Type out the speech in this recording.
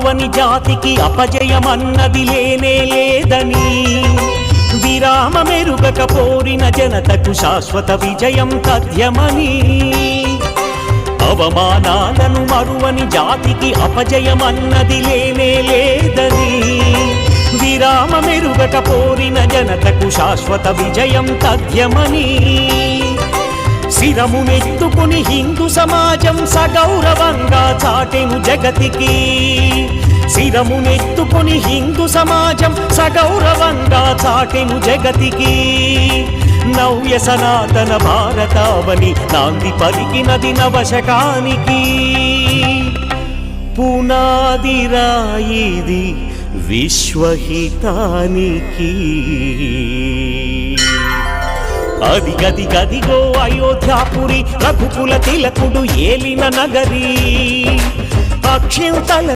మరువని జాతికి అపజయమన్నది లేనే లేదని, విరామమెరుగక పోరిన జనతకు శాశ్వత విజయం తథ్యమని, అవమానాలను మరువని జాతికి అపజయమన్నది లేనే లేదని, విరామమెరుగక పోరిన జనతకు శాశ్వత విజయం తథ్యమని, శిరమునెత్తుకుని హిందూ సమాజం సగౌరవంగా చాటెను జగతికి, శిరమునెత్తుకుని హిందూ సమాజం సగౌరవంగా చాటెను జగతికి, నవ్య సనాతన భారతావని నాంది పలికినది నవశకానికి, పునాది రాయిది విశ్వహితానికి. అది గది గదిగో అయోధ్యాపురి, రఘుకుల తిలకుడు ఏలిన నగరి, అక్షింతల